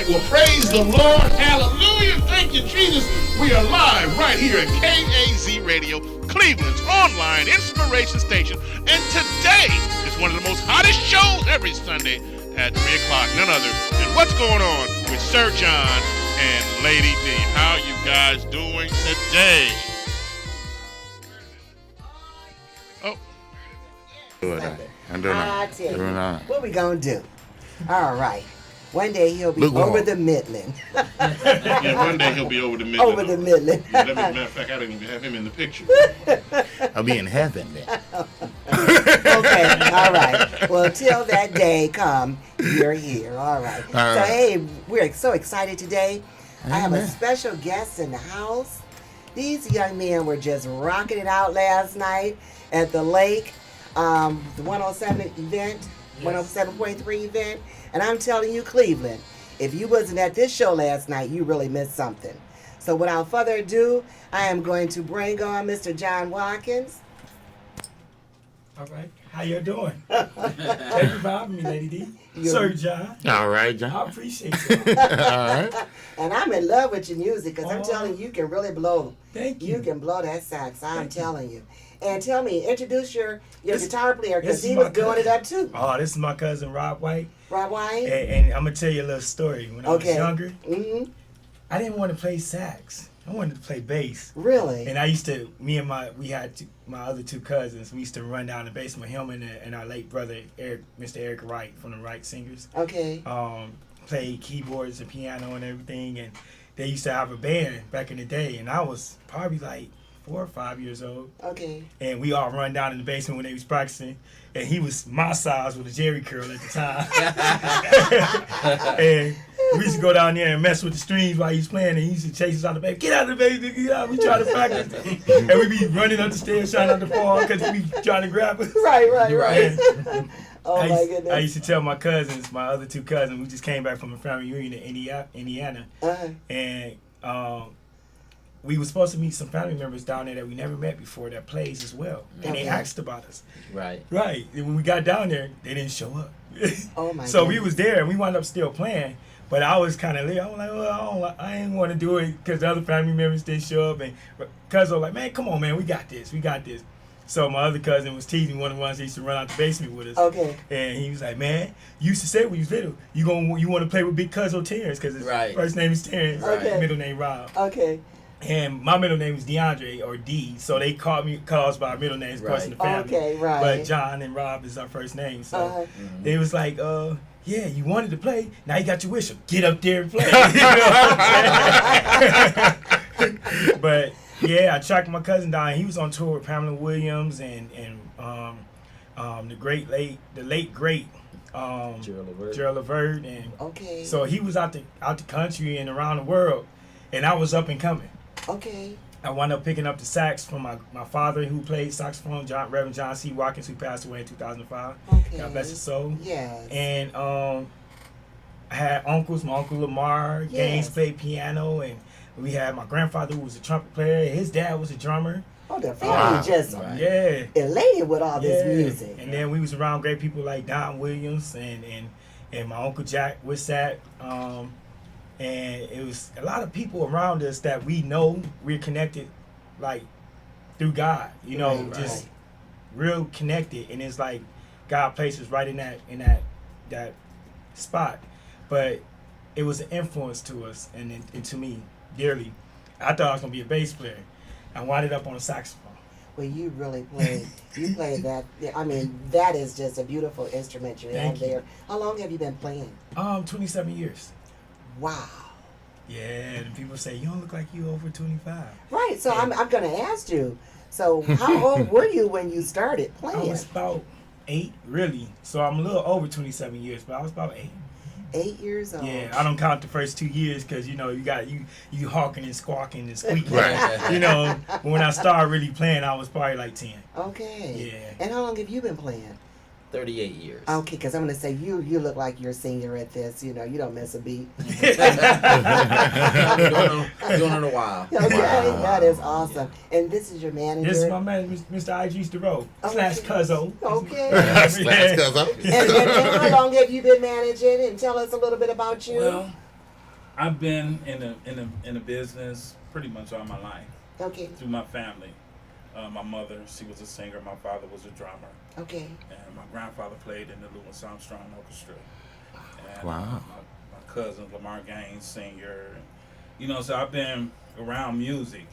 well, praise the Lord. Hallelujah. Thank you, Jesus. We are live right here at KAZ Radio, Cleveland's online inspiration station. And today is one of the most hottest shows every Sunday at 3 o'clock. None other than What's Going On with Sir John and Lady D. How you guys doing today? Oh. I'm doing I tell you, what we gonna do? All right. One day he'll be over the Midland. Yeah, one day he'll be over the Midland. Over the Midland. Yeah, matter of fact, I didn't even have him in the picture. I'll be in heaven then. Okay, all right. Well, till that day come, you're here. All right. So, hey, we're so excited today. Amen. I have a special guest in the house. These young men were just rocking it out last night at the lake, the 107 event, 107.3 event. And I'm telling you, Cleveland, if you wasn't at this show last night, you really missed something. So without further ado, I am going to bring on Mr. John Watkins. All right. How you doing? Thank you for having me, Lady D. Sir John. All right, John. I appreciate it. All right. And I'm in love with your music because I'm telling you, you can really blow. Thank you. You can blow that sax. I'm telling you. And tell me, introduce your guitar player because he was doing it up too. Oh, this is my cousin Rob White. Rob White? And I'm going to tell you a little story. When I was younger, I didn't want to play sax. I wanted to play bass. Really? And I used to, we had my other two cousins. We used to run down the basement, him and our late brother, Mr. Eric Wright from the Wright Singers. Okay. Play keyboards and piano and everything. And they used to have a band back in the day. And I was probably like 4 or 5 years old. Okay. And we all run down in the basement when they was practicing. And he was my size with a jerry curl at the time. And we used to go down there and mess with the strings while he was playing. And he used to chase us out of the basement. Get out of the basement, get out. We try to practice. And we be running up the stairs trying not to fall because we trying to grab us. Right. And Oh, my goodness. I used to tell my cousins, my other two cousins, we just came back from a family reunion in Indiana. And we were supposed to meet some family members down there that we never met before that plays as well. And they asked about us. Right. And when we got down there, they didn't show up. Oh my So goodness. we was there and we wound up still playing. But I was kind of, I was like, well, I ain't want to do it because the other family members didn't show up. And cousins were like, man, come on, man, we got this. So my other cousin was teasing one of the ones that used to run out the basement with us. Okay. And he was like, man, you used to say when you was little, you want to play with Big Cuzzo Terrence because his first name is Terrence, middle name Rob. Okay. And my middle name is DeAndre or D, so they call us by our middle names, in the family. Okay, right. But John and Rob is our first name, so they was like, yeah, you wanted to play, now you got your wish, get up there and play. You know what I'm saying? But yeah, I tracked my cousin down. He was on tour with Pamela Williams and the late great Gerald Levert, and so he was out the country and around the world, and I was up and coming. Okay. I wound up picking up the sax from my father who played saxophone, Reverend John C. Watkins, who passed away in 2005. Okay. God bless his soul. Yes. And I had uncles. My uncle Lamar Gaines played piano, and we had my grandfather who was a trumpet player. His dad was a drummer. Oh, the family just elated with all this music. And then we was around great people like Don Williams and my Uncle Jack Wissat. And it was a lot of people around us that we know we're connected, like through God, just real connected. And it's like God placed us right in that spot. But it was an influence to us and to me dearly. I thought I was gonna be a bass player. I wound up on a saxophone. Well, you really played. You played that. I mean, that is just a beautiful instrument you have there. How long have you been playing? 27 years. Wow. Yeah, and people say, you don't look like you over 25. Right, so I'm going to ask you, so how old were you when you started playing? I was about 8, really. So I'm a little over 27 years, but I was about 8. 8 years old. Yeah, I don't count the first 2 years because, you hawking and squawking and squeaking. Right. But when I started really playing, I was probably like 10. Okay. Yeah. And how long have you been playing? 38 years. Okay, because I'm going to say you look like you're a senior at this. You don't miss a beat. I'm doing it a while. Okay, that is awesome. And this is your manager? This is my manager, Mr. I.G. Sterow, / Cuzzo. Okay. / Cuzzo. And how long have you been managing? And tell us a little bit about you. Well, I've been in the business pretty much all my life Okay. through my family. My mother, she was a singer. My father was a drummer, Okay. and my grandfather played in the Louis Armstrong Orchestra. And, Wow. my cousin Lamar Gaines, singer. You know, so I've been around music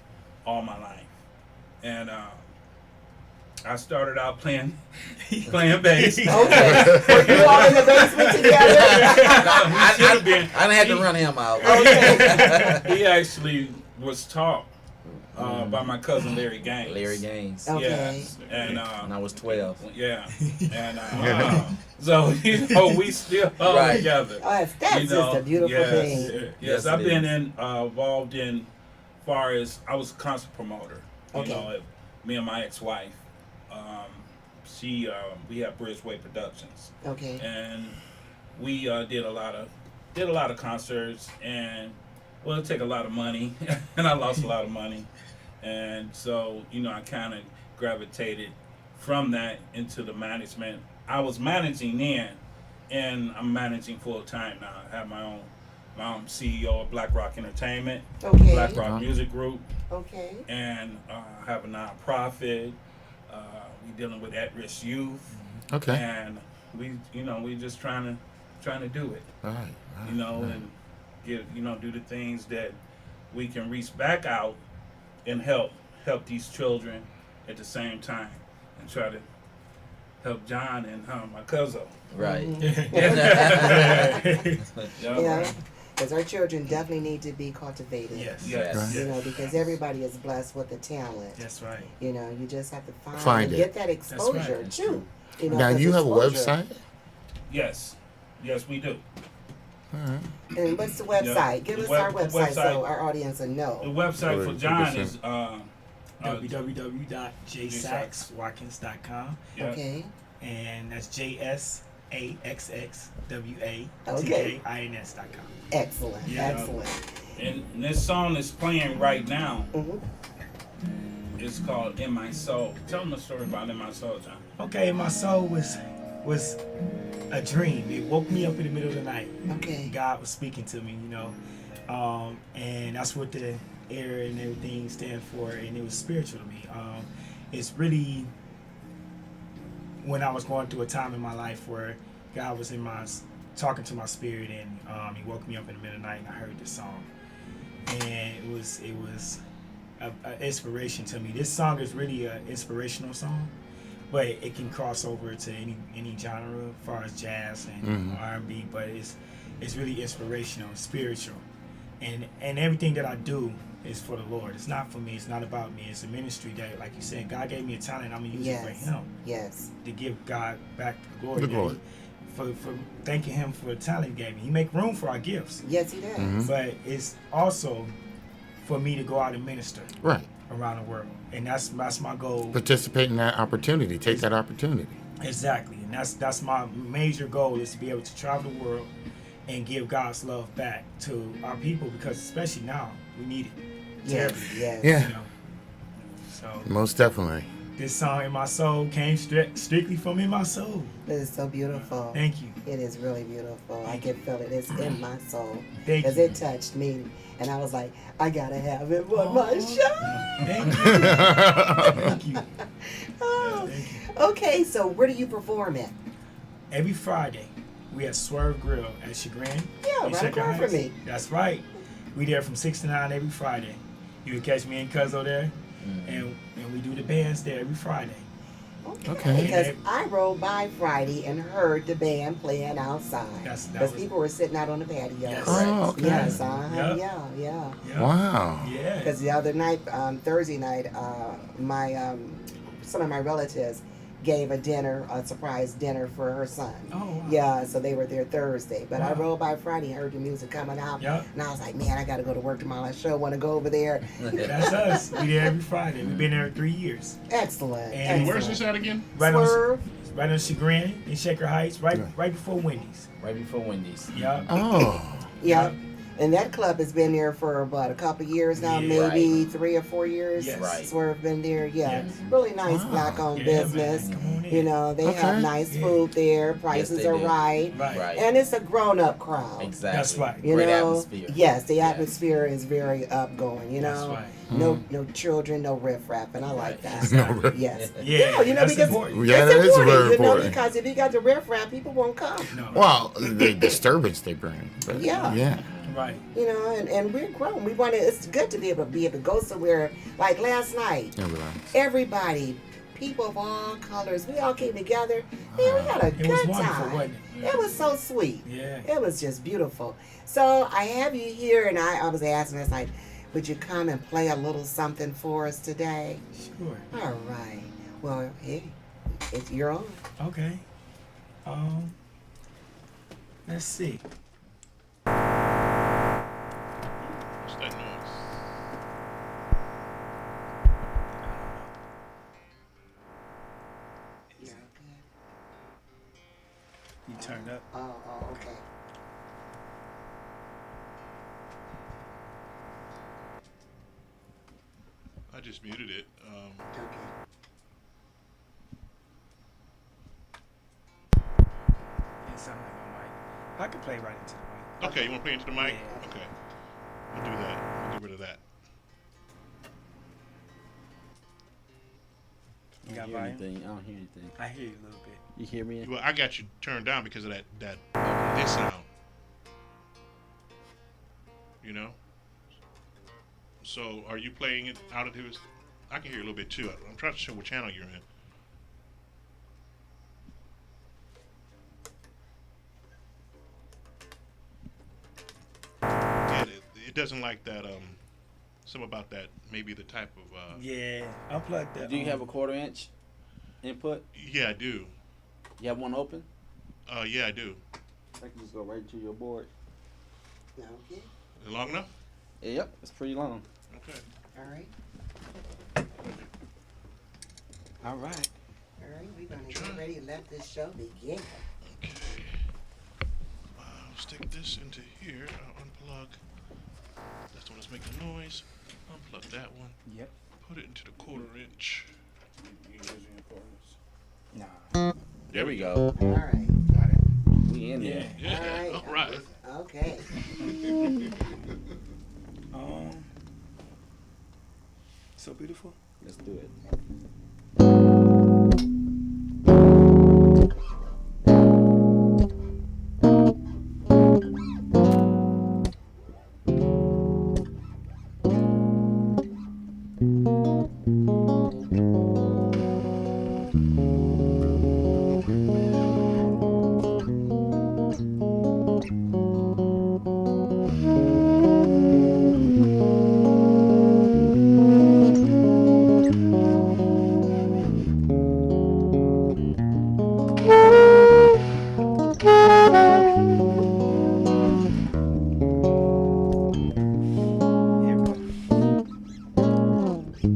all my life, and I started out playing bass. Okay. Were you all in the basement together? I Should've been. didn't have to run him out. Okay. He actually was taught by my cousin Larry Gaines. Larry Gaines. Okay. Yes, and When I was 12. yeah, and so you know we still all Right. together. Oh, that's You know, just a beautiful yes, thing. Yes, Yes, I've it been is. involved in, far as I was a concert promoter. You Okay. know, me and my ex-wife, we have Bridgeway Productions, Okay. and we did a lot of concerts, and well, it take a lot of money, and I lost a lot of money, and so you know I kind of gravitated from that into the management. I was managing then, and I'm managing full time now. I have my own CEO of Black Rock Entertainment, Okay. Black Rock Music Group, Okay. and I have a nonprofit. We dealing with at-risk youth, Okay. and we just trying to do it, All right. you know, and do the things that we can reach back out and help these children at the same time, and try to help John and my cousin. Right. Yeah. Because our children definitely need to be cultivated. Yes. Yes. Right. You know, because everybody is blessed with a talent. That's right. You know, you just have to find Find and it. get that exposure That's too. You know, Now, 'cause you have a exposure- website? Yes, we do. And what's the website? Give The us our the website so our audience will The know. website for John is www.jsaxwatkins.com, yeah. Okay. and that's JSAXXWATKINS.com. Excellent. Yeah. Excellent. And this song is playing right now. Mhm. It's called "In My Soul." Tell them a story about "In My Soul," John. Okay, my soul was a dream. It woke me up in the middle of the night. Okay. God was speaking to me, you know, and that's what the air and everything stand for, and it was spiritual to me. It's really when I was going through a time in my life where God was talking to my spirit, and He woke me up in the middle of the night, and I heard this song, and it was a inspiration to me. This song is really an inspirational song, but it can cross over to any genre as far as jazz and R&B. But it's really inspirational, spiritual, and everything that I do is for the Lord. It's not for me. It's not about me. It's a ministry that, like you said, God gave me a talent. I'm gonna use it for Yes. Him Yes. to give God back the glory. The that glory. For thanking Him for the talent He gave me. He make room for our gifts, Yes, he does. Mhm. but it's also for me to go out and minister Right. around the world, and that's my goal. Participate in that opportunity. Take that opportunity. Exactly, and that's my major goal, is to be able to travel the world and give God's love back to our people, because especially now we need it. Yes. Terribly, Yes. Yeah. you know. So Most definitely. this song "In My Soul" came strictly from In My Soul. It is so beautiful. Thank you. It is really beautiful. I can feel it. It's in my soul. Thank Because you. it touched me. And I was like, I got to have it on my show. Thank you. Thank you. Oh. Thank you. Okay, so where do you perform at? Every Friday, we at Swerve Grill at Chagrin. Yeah, in right Shaker across from Heights. me. That's right. We there from 6 to 9 every Friday. You can catch me and Cuzzo there, and we do the bands there every Friday. Okay. Because I rode by Friday and heard the band playing outside. That Because was- people were sitting out on the patio. Yes. Oh, okay. Yes, Yep. yeah. Yeah. Wow. Yeah. Because the other night, Thursday night, some of my relatives gave a surprise dinner for her son. Oh, wow. Yeah, so they were there Thursday. But I Wow. rode by Friday and heard the music coming out. Yep. And I was like, man, I got to go to work tomorrow. I sure want to go over there. That's us. We there every Friday. We've been there 3 years. Excellent. And And where's excellent. this at again? Swerve. Right on Chagrin in Shaker Heights, right Yeah. right before Wendy's. Right before Wendy's. Yeah. Oh. Yep. And that club has been there for about a couple of years now, Yeah. maybe 3 or 4 years. Yes. Right. Swerve been there. Yeah, Yes. really nice Wow. black-owned Yeah, business. man. Come on in. You know, they have Okay. nice Yeah. food there. Prices they are do. right, Right. Right. and it's a grown-up crowd. Exactly. That's right. You Great know, atmosphere. yes, the Yes. atmosphere is very upgoing. You That's know, right. no children, no riffraff, and I like that. No riff- Yes, Yeah, you know, that's because important. Yeah, it's that is important, very you know, important. because if you got the riffraff, people won't come. No. Well, the disturbance they bring. But Yeah. Yeah. Right. You know, and we're grown. We want to. It's good to be able to go somewhere. Like last night, Yeah, relax. everybody, people of all colors, we all came together. Man, we had a It good was wonderful, time. wasn't it? It was so sweet. Yeah. It was just beautiful. So I have you here, and I was asking us like, would you come and play a little something for us today? Sure. All right. Well, hey, you're on. Okay. Let's see. What's that noise? Yeah, okay. You turned up. Oh, okay. I just muted it. Okay. It sounded like a mic. I could play right into the mic. Okay, you want to play into the mic? Yeah. Okay. We'll do that. We'll get rid of that. You I got don't hear volume? anything. I don't hear anything. I hear you a little bit. You hear me? Well, I got you turned down because of that this sound. You know? So are you playing it out of his? I can hear a little bit too. I'm trying to show what channel you're in. Yeah, it doesn't like that. Something about that. Maybe the type of. Yeah. Unplug the. Do you have a 1/4 inch input? Yeah, I do. You have one open? Yeah, I do. I can just go right to your board. Okay. Is it long enough? Yep, it's pretty long. Okay. All right. All right. All right. We're gonna get ready and let this show begin. Okay. I'll stick this into here. I'll unplug. That's the one that's making noise. Unplug that one. Yep. Put it into the 1/4 inch. Nah. There we go. All right. We in there. Yeah. All All right. Okay. So beautiful. Let's do it. Here we go. Thank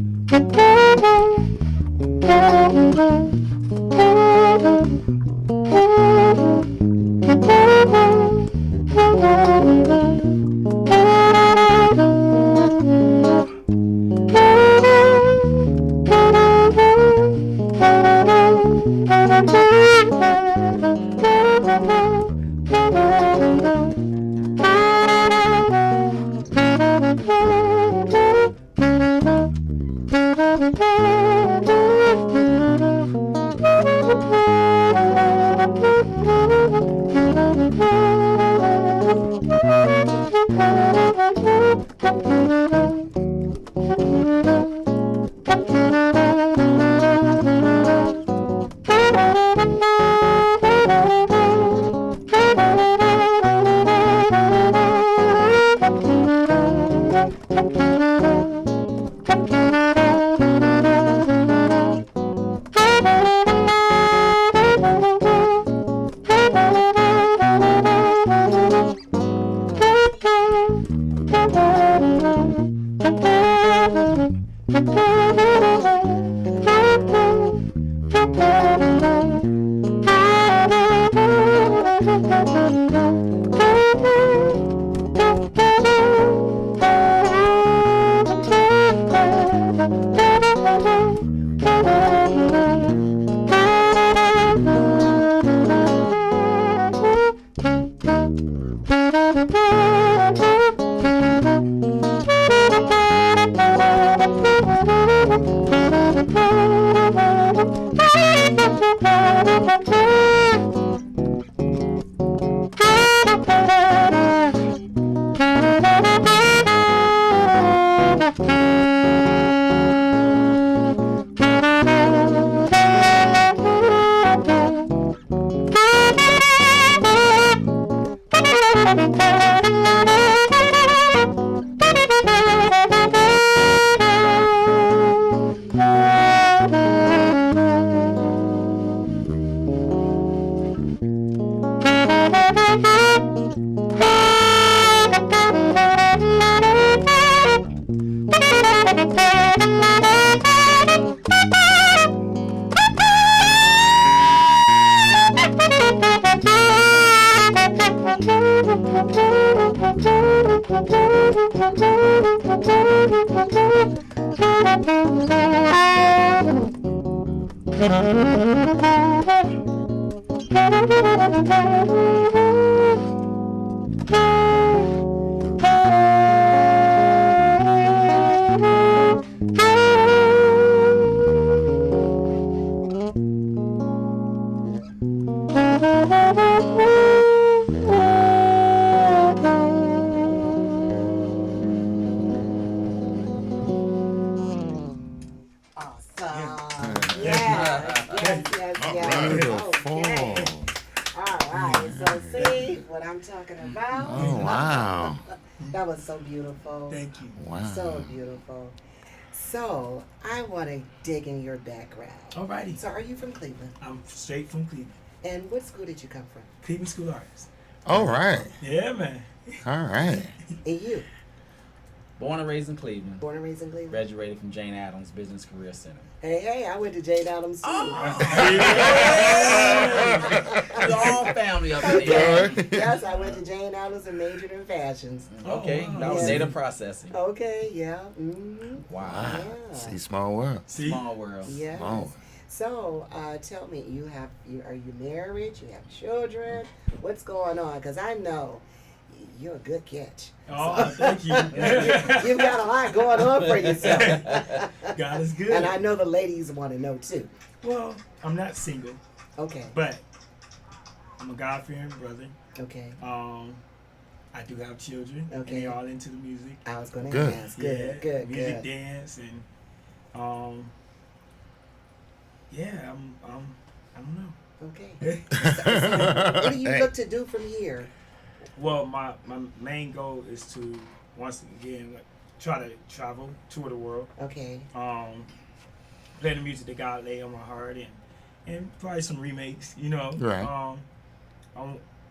you. Awesome. Yes. Beautiful. Okay. All right. So see what I'm talking about? Oh, wow. That was so beautiful. Thank you. Wow. So beautiful. So I want to dig in your background. Alrighty. So are you from Cleveland? I'm straight from Cleveland. And what school did you come from? Cleveland School of Arts. All right. Yeah, man. All right. And you? Born and raised in Cleveland. Born and raised in Cleveland? Graduated from Jane Addams Business Career Center. Hey, I went to Jane Addams too. The whole family up in there. Yes, I went to Jane Addams and majored in fashions. Okay, wow. that was Yeah. data processing. Okay, yeah. Mm-hmm. Wow. Wow. Yeah. See, small world. See? Small world. Yes. Small. So, tell me, are you married? You have children? What's going on? Because I know you're a good catch. Oh, thank you. You've got a lot going on for yourself. God is good. And I know the ladies want to know too. Well, I'm not single, Okay. but I'm a God-fearing brother. Okay. I do have children. Okay. And they all into the music. I was going to Good. ask. Good. Music, dance, and yeah, I don't know. Okay. What do you look to do from here? Well, my main goal is to once again try to travel, tour the world, Okay. play the music that God laid on my heart, and probably some remakes, you know. Right.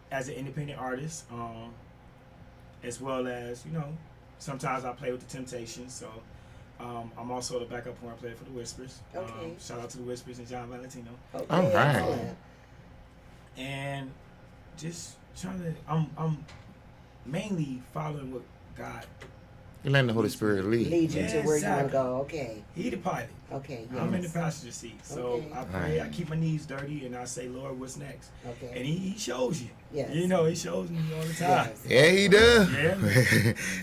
As an independent artist, as well as sometimes I play with the Temptations, so I'm also the backup horn player for the Whispers. Okay. Shout out to the Whispers and John Valentino, Okay. All right. Excellent. and just trying to I'm mainly following what God. You letting the Holy Spirit lead. Lead you to where you want to Exactly. go. Okay. He the pilot. Okay. I'm in the Yes. passenger seat, so Okay. I pray. I keep my knees dirty, and I say, Lord, what's next? Okay. And he shows you. Yes. You know, he shows me all the time. Yes. Yeah, he does. Yeah.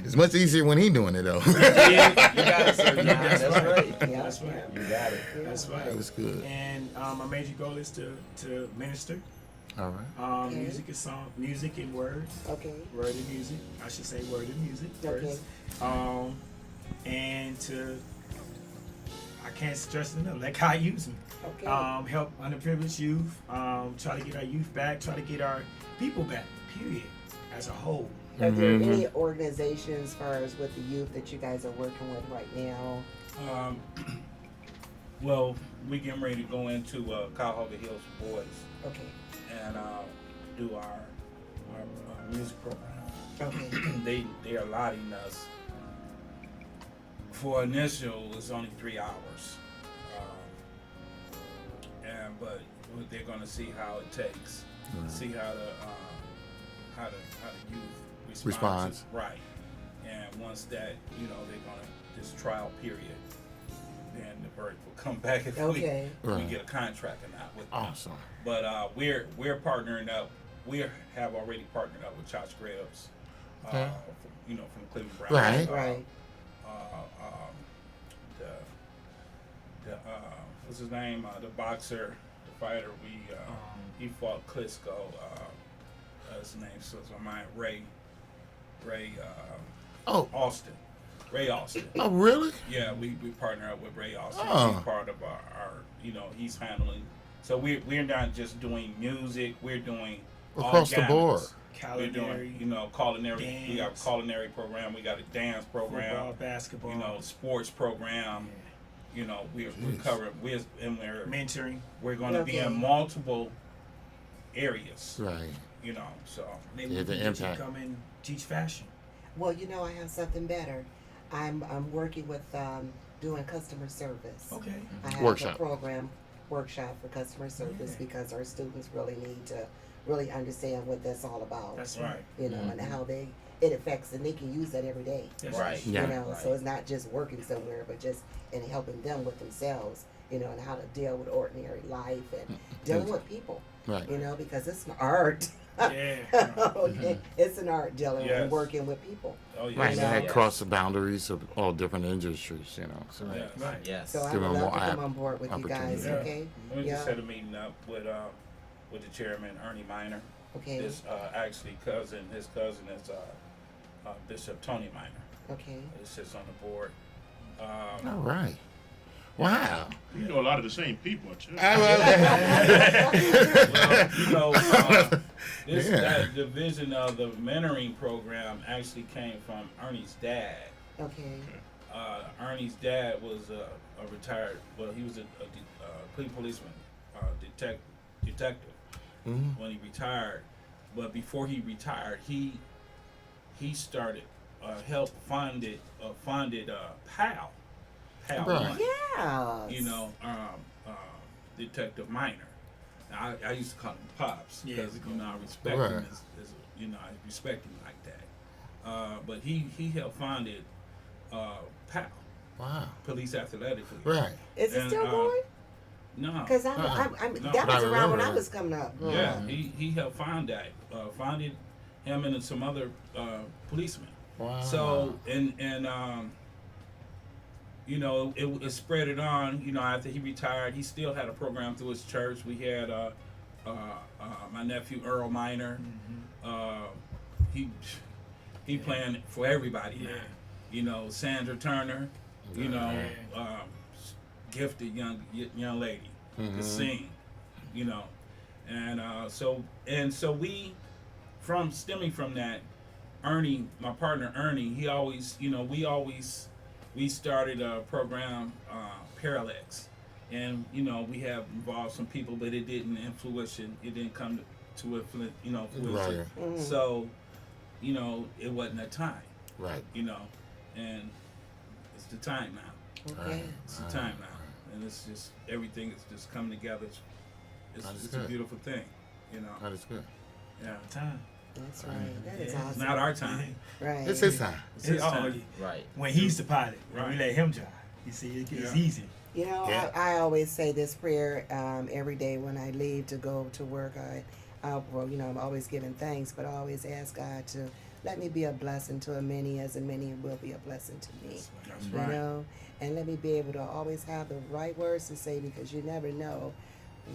It's much easier when he doing it though. Yeah, you got it, sir. That's That's right. right. Yeah. That's right. You got it. That's right. That was good. And my major goal is to minister. All right. Okay. Music is song, music and word, Okay. word and music. I should say word and music Okay. first. And I can't stress it enough. Let God use me. Okay. Help underprivileged youth. Try to get our youth back. Try to get our people back. Period. As a whole. Are there Mhm. any organizations as far as with the youth that you guys are working with right now? Well, we getting ready to go into Cuyahoga Hills Boys Okay. and do our music program. Okay. they are allotting us for initial. It's only 3 hours, but they're going to see how it takes, see how the youth responds. Right, and once that they're going to this trial period, then the verdict will come back if Okay. we Right. get a contract or not with them. Awesome. But we're partnering up. We have already partnered up with Josh Graves, Okay. from Cleveland Browns. Right. Right. The what's his name? The boxer, the fighter. He fought Klitschko. His name slips my mind. Ray Oh. Austin. Ray Austin. Oh, really? Yeah, we partner up with Ray Austin. Oh. He's part of our he's handling. So we're not just doing music. We're doing all Across the board. gamuts. We're Culinary, doing culinary. We got a dance. culinary program. We got a dance program. football, basketball, Sports program. We're covering. We're mentoring. going to be Okay. in multiple areas. Right. So Maybe Yeah, we the can get you impact. come and teach fashion. Well, I have something better. I'm working with doing customer service. Okay. I have Workshop. a program workshop for customer service Yeah. because our students really need to really understand what that's all about. That's Right. right. And how they it affects, and they can use that every day. That's Right. Yeah. You know, Right. so it's not just working somewhere, but just in helping them with themselves, you know, and how to deal with ordinary life and dealing with people, Right. you know, because it's an art. Yeah. Okay, it's an art dealing Yes. and working with people. Oh yeah. Right. And Yeah. that Yeah. cross the boundaries of all different industries, you know. So Yes. Right. Yes. So I Give would them love more to come on board with you guys. opportunity. Okay, We just Yeah. had a meeting up with the chairman Ernie Minor. okay, His actually cousin, his cousin is Bishop Tony Minor. okay. He sits on the board. all right. Wow. You know a lot of the same people, too. Well, you know, this Yeah. that division of the mentoring program actually came from Ernie's dad. Okay. Ernie's dad was a retired. Well, he was a policeman, detective Mhm. when he retired. But before he retired, he started helped funded PAL. PAL Right. One, Yeah. you know, Detective Minor. Now, I used to call him Pops Yeah, because we call you know I him respect Right. him as you know I respect him like that. But he helped founded PAL, Wow. Police Athletic League. Right. Is it and, still going? No. Because No, that but I was around when I remember. was coming up. growing Yeah, up. he helped found that. Founded him and some other policemen. Wow. So and you know it spread it on. You know after he retired, he still had a program through his church. We had my nephew Earl Minor. He playing for everybody now. Yeah. You know Sandra Turner. You know gifted young lady to sing. You know, and so we stemming from that. Ernie, my partner Ernie, he always, you know, we started a program, Parallax, and you know we have involved some people, but it didn't it didn't come to fruition. Right. So, you know, it wasn't that time, Right. you know, and it's the time now. Okay. It's the time now, and it's just everything is just coming together. It's That's a good. beautiful thing, you know. That is good. Yeah, Time. That's right. That is Yeah. it's awesome. not our time. Right. It's his time. It's his time. Right. When he's the pilot, when we Right. let him drive, you see, it's Yeah. easy. You know, Yeah. I always say this prayer every day when I leave to go to work. Well, you know, I'm always giving thanks, but I always ask God to let me be a blessing to as many will be a blessing to me. That's You right. know, and let me be able to always have the right words to say because you never know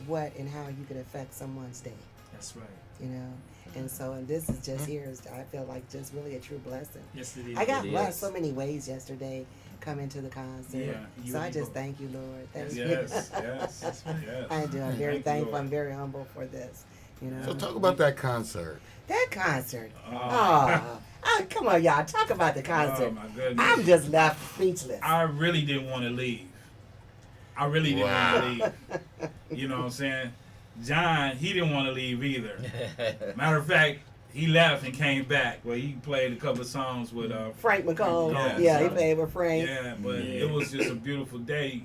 what and how you could affect someone's day. That's right. You know, and so and this is just here. I feel like just really a true blessing. Yes, it is. I got It blessed is. so many ways yesterday coming to the concert. Yeah. You So I and just me thank you, Lord. Thank Yes, you. yes, yes. I do. I'm very Thank you, thankful. Lord. I'm very humble for this. You know, So talk about that concert. that concert. Oh. Oh, come on, y'all. Talk about the Oh concert. my goodness. I'm just left speechless. I really didn't want to leave. I really didn't want to leave. You know what I'm saying? John, he didn't want to leave either. Matter of fact, he left and came back. Well, he played a couple of songs with Frank McComb. Yeah, Yeah, he so- played with Frank. yeah, but Yeah. it was just a beautiful day,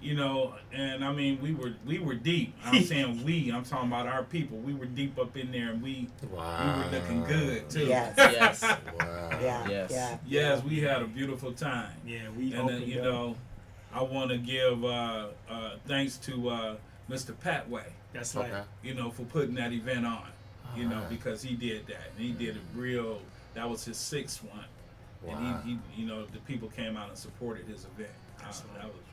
you know. And I mean, we were deep. I'm saying we. I'm talking about our people. We were deep up in there, and we Wow. were looking good too. Yes. Yes. Wow. Yeah. Yes. Yeah. Yes, we had a beautiful time. Yeah, we And opened you up. know, I want to give thanks to Mr. Patway, That's right. Okay. you know, for putting that event on. You know, Alright. because he did that. And he did a real. That was his sixth one. Wow. And he, you know, the people came out and supported his event.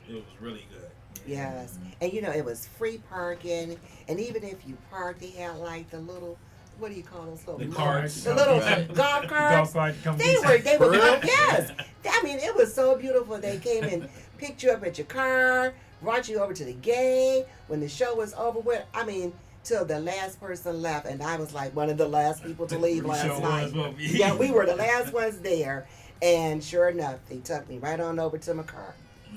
It was really good. Yes. And you know, it was free parking. And even if you parked, they had like the little, what do you call those little The mopeds? carts. The little Right. golf The carts. golf cart come They get were you. yes. I mean, it was so beautiful. They came and picked you up at your car, brought you over to the gate when the show was over with. I mean, till the last person left, and I was like one of the last people to leave We last sure night. was, wasn't we? Yeah, we were the last ones there, and sure enough, they took me right on over to my car.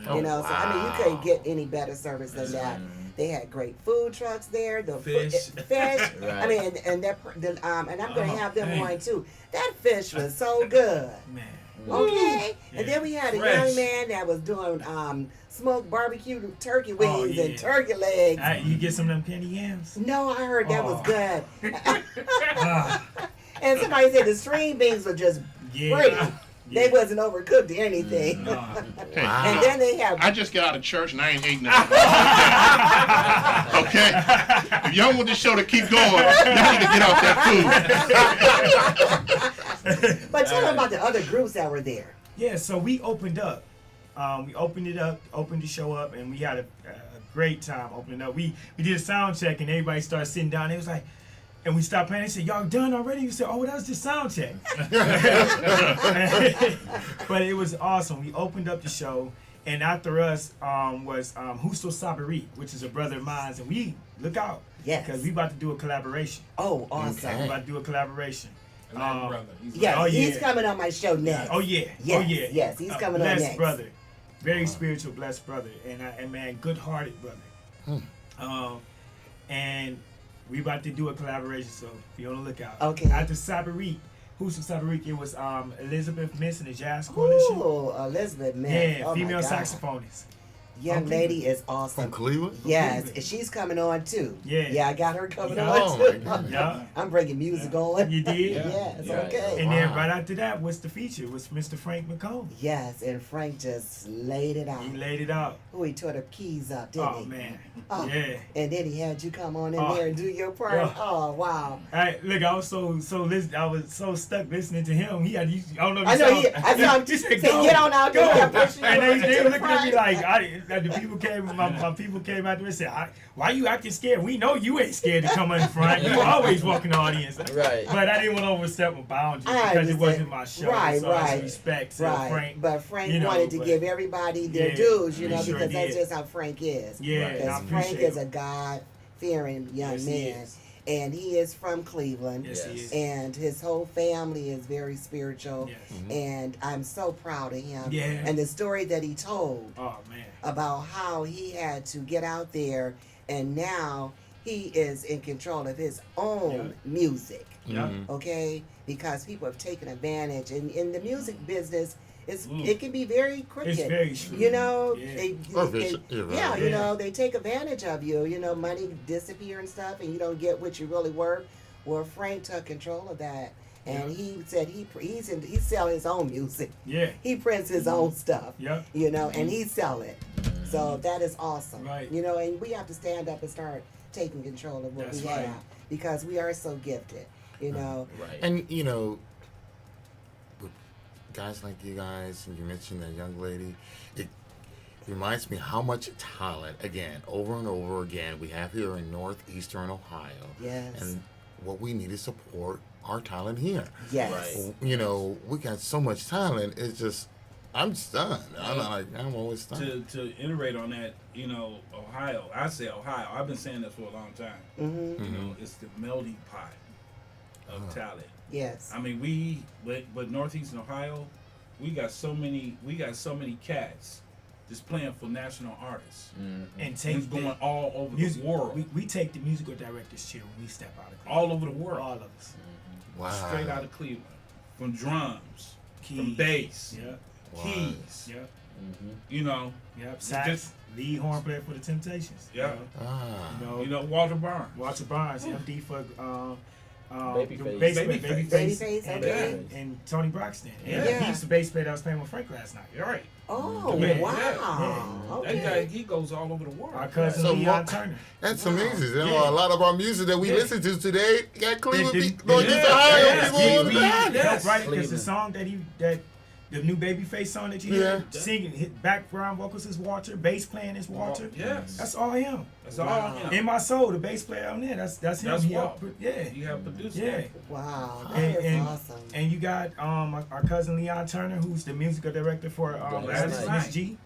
Oh, You know, so I mean, you wow. couldn't get any better service than that. They had great food trucks there, the Fish. fish. I Right. mean, and I'm gonna have them dang. on too. That fish was so good. Man. Okay, Yeah. and then we had a Fresh. young man that was doing smoked barbecue turkey wings Oh, yeah. and turkey legs. You get some of them candy yams? No, I heard that was Oh. good. Ah, And somebody said the string beans were just pretty. They wasn't overcooked or anything. Wow. And then they have. I just got out of church and I ain't ate nothing. Okay? If y'all want this show to keep going, y'all need to get off that food. But tell them about the other groups that were there. Yeah, so we opened up. We opened the show up, and we had a great time opening up. We did a sound check, and everybody started sitting down. It was like, and we stopped playing. They said, "Y'all done already?" We said, "Oh, that was just sound check." But it was awesome. We opened up the show, and after us was Justo Sabarit, which is a brother of mine, and we look out, Yes. because we about to do a collaboration. Oh, awesome. Okay. We about to do a collaboration. brother. Yes, Oh, he's yeah. coming on my show next. Oh yeah. Yes, Oh yeah. yes, he's coming on blessed next. brother, very spiritual, blessed brother, and man, good-hearted brother. And we about to do a collaboration, so be on the lookout. Okay. After Sabarik, who's from Sabarik? It was Elizabeth Miss and the Jazz Coalition. Ooh, Elizabeth, man. Yeah, Oh, my female God. saxophonist. Young From lady is awesome. From Cleveland? Yes, and she's coming on too. Yeah. Yeah, I got her coming Yeah. on Oh, too. my goodness. Yeah. I'm bringing music on. You did? Yes, Yeah. okay. And then Wow. right after that was the feature, was Mr. Frank McComb. Yes, and Frank just laid it out. He laid it out. Oh, he tore the keys up, didn't Oh he? man. Oh, Yeah. and then he had you come on in Oh. there and do your part. Yeah. Oh, wow. Look, I was so listen. I was so stuck listening to him. He had. I don't know. If I you know saw- I saw him He say, said, "Go." get on out there. Go. Yeah, push you And right they to were the looking at me front. like, the people came. My people came out there and said, "Why you acting scared? We know you ain't scared to come in front. You always walk in the audience." Right. But I didn't want to overstep my boundaries I because it understand. wasn't my show. Right, so I right. respect so Right, Frank. but Frank you know, wanted to but- give everybody their Yeah, dues, you he know, sure because that's did. just how Frank is. Yeah, and I Because Frank appreciate is it. a God-fearing young Yes, he man, is. and he is from Cleveland, Yes, he is. and his whole family is very spiritual, Yes. and I'm so proud of him. Yeah. And the story that he told Oh man. about how he had to get out there, and now he is in control of his own music. Yeah. Okay, because people have taken advantage, and in the music business, Mm. it can be very crooked. It's very true. You know, Yeah. they You're right. yeah, you Yeah. know, they take advantage of you. You know, money disappear and stuff, and you don't get what you really worth. Well, Frank took control of that, and he said he sell his own music. Yeah. He prints his own stuff. Yep. You know, and he sell it. So that is awesome. Right. You know, and we have to stand up and start taking control of what That's we right. have, because we are so gifted. You know. Right. And, you know, with guys like you guys, and you mentioned that young lady, it reminds me how much talent, again, over and over again, we have here in northeastern Ohio. Yes. And what we need is support our talent here. Yes. Right. You know, we got so much talent, it's just, I'm stunned. I'm always stunned. To iterate on that, you know, Ohio. I say Ohio. I've been saying this for a long time. Mm-hmm. You know, it's the melting pot of talent. Yes. I mean, but Northeastern Ohio, we got so many cats just playing for national artists. And It's take going the all over music. the world. We take the musical director's chair when we step out of Cleveland. All over the world. All of us. Wow. Straight out of Cleveland. From drums, from Keys. bass, Yep. keys. Yep. You know, Yep. Sax. Just- Lead horn player for the Temptations. Yeah. Ah. You know, Walter Barnes. Walter Barnes, MD for Babyface. Babyface, and, okay. and Tony Braxton. And Yeah. he's the bass player that was playing with Frank last night. You're right. Oh, Yeah. wow. Okay. That guy, he goes all over the world. Our cousin So Leon what- Turner. That's Wow. amazing. You know, Yeah. a lot of our music that we Yeah. listen to today got Cleveland, Did- Northeast yeah, Ohio yeah, people on the we back. helped write it because the Cleveland. song that the new Babyface song that you hear singing, his background vocals is Walter, bass playing is Walter. Yes. That's all him. That's all Wow. him. In My Soul, the bass player on there, that's him. That's He Walt. helped put- yeah. You have produced Yeah. it. Wow. That And- is and- awesome. And you got our cousin Leon Turner, who's the musical director for Gladys Gladys Knight. Miss G.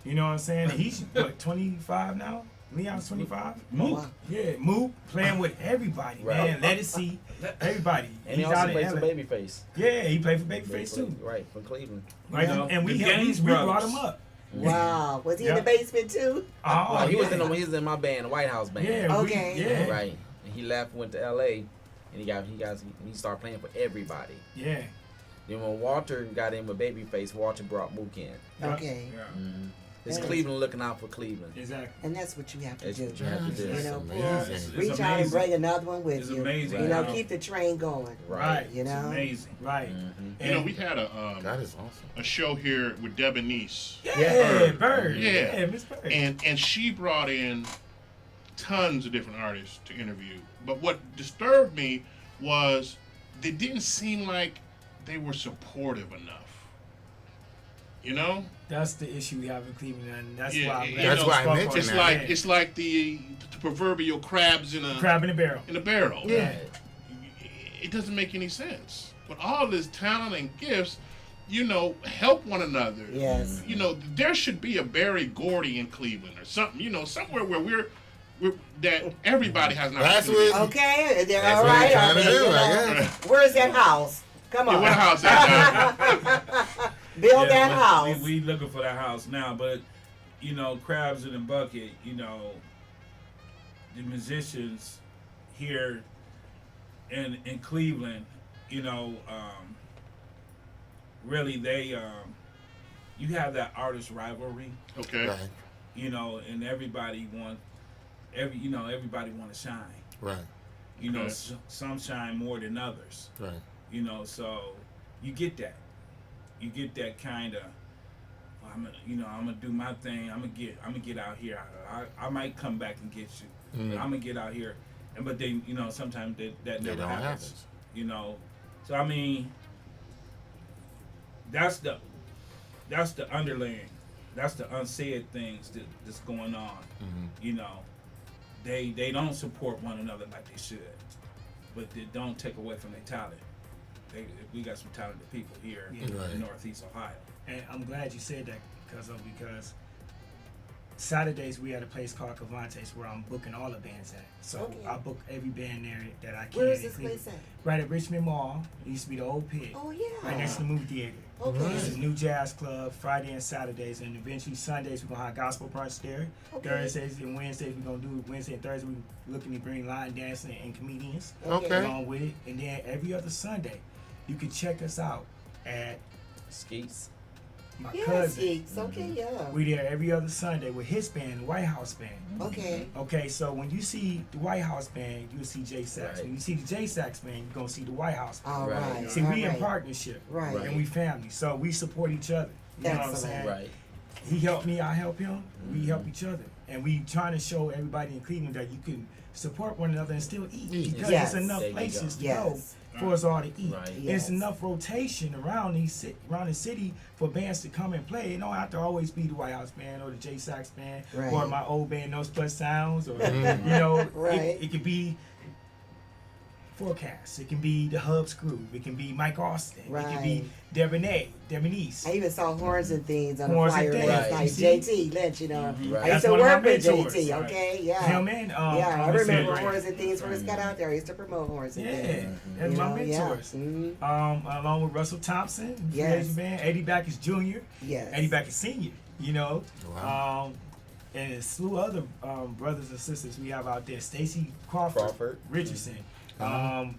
You know what I'm saying? And he's what, 25 now? Leon's 25. Mook. Wow. Yeah, Mook playing with everybody, Right. man. Let it see everybody. And he He's also out in plays for LA. Babyface. Yeah, he played for Babyface too. Right, from Cleveland. Right, You know, and we the helped, Gaines we brought brothers. him up. Wow. Was he in Yeah. the basement too? Oh, No, he was yeah. he was in my band, the White House band. Yeah, Okay. yeah, Right. And he left, went to LA, and he started playing for everybody. yeah. Then when Walter got in with Babyface, Walter brought Mook in. Yeah. Okay. Yeah. It's Yes. Cleveland looking out for Cleveland. Exactly. And that's what you have to That's do. what you have to do. You That's know, amazing. It's reach out and amazing. bring another one with It's you. amazing. You know, Right. keep the train going. Right. You It's know. amazing. Right. Mhm. You know, we had That is awesome. a show here with Debonese, Yeah, Bird. Yeah. Miss Bird. and she brought in tons of different artists to interview. But what disturbed me was they didn't seem like they were supportive enough. You know, That's the issue we have in Cleveland, and that's Yeah, why I'm you glad know, That's why I spoke on mentioned it's it. that. like Yeah. it's like the proverbial crabs in a crab in the barrel. barrel. Yeah. It doesn't make any sense. With all this talent and gifts, you know, help one another. Yes. You know, there should be a Barry Gordy in Cleveland or something. You know, somewhere where we're that everybody has an That's opportunity. what- Okay, they're That's all what right. they're trying to Okay, do, you I know. guess. Where's that house? Come on. Yeah, what house that? Build that but house. We looking for that house now, but you know, crabs in the bucket. You know, the musicians here in Cleveland. You know, really they you have that artist rivalry. Okay. Right. You know, and everybody want everybody want to shine. Right. You know, Okay. some shine more than others. Right. You know, so you get that. You get that kind of. I'm gonna do my thing. I'm gonna get out here. I might come back and get you. Mm. I'm gonna get out here, but they, you know, sometimes that They never don't happens. happen. You know, so I mean, that's the underlying, that's the unsaid things that's going on. Mhm. You know, they don't support one another like they should, but they don't take away from their talent. We got some talented people here Right. in Northeast Ohio. And I'm glad you said that because Saturdays we at a place called Cavantes where I'm booking all the bands at. So Okay. I book every band there that I can. Where is in this Cleveland. place at? Right at Richmond Mall. It used to be the old pig. Oh yeah. Right next to the movie theater. Okay. This is New Jazz Club Friday and Saturdays, and eventually Sundays we're gonna have gospel brunch there. Okay. Thursdays and Wednesdays we're gonna do Wednesday and Thursday we're looking to bring line dancing and comedians Okay. along with it. And then every other Sunday you can check us out at Skeets. my Yes, cousin. geeks. Okay, yeah. We there every other Sunday with his band, the White House Band. Okay. Okay, so when you see the White House Band, you'll see J Sax. Right. When you see the J Sax Band, you're gonna see the White House Band. All Right. right. See, all we in right. partnership. Right. Right. And we family, so we support each other. You know what I'm Excellent. saying? Right. He helped me, I help him. We help each other, and we trying to show everybody in Cleveland that you can support one another and still eat Eat. because Yes. there's enough There you go. places to Yes. go for us all to eat. Right. Yes. There's enough rotation around the city for bands to come and play. It don't have to always be the White House Band or the J Sax Band Right. or my old band Nose Plus Sounds or you know, Right. it could be Forecast. It can be the Hubs Groove. It can be Mike Austin. It can be Debonese. I even saw horns and things on the Horns and flyer Things, last right. night. you see? JT Lynch, you know. Right. I used That's to one of my work with mentors. JT, Right. okay? Yeah. Him and Yeah, I Thomas remember Henry. horns and things first got out there. I used to promote horns and Yeah, things. that's You my know, yeah. mentors. Mhm. Along with Russell Thompson, Yes. yes. Band, Eddie Backus Jr., Yes. Eddie Backus Sr., you know. Wow. And a slew of other brothers and sisters we have out there. Stacy Crawford, Richardson,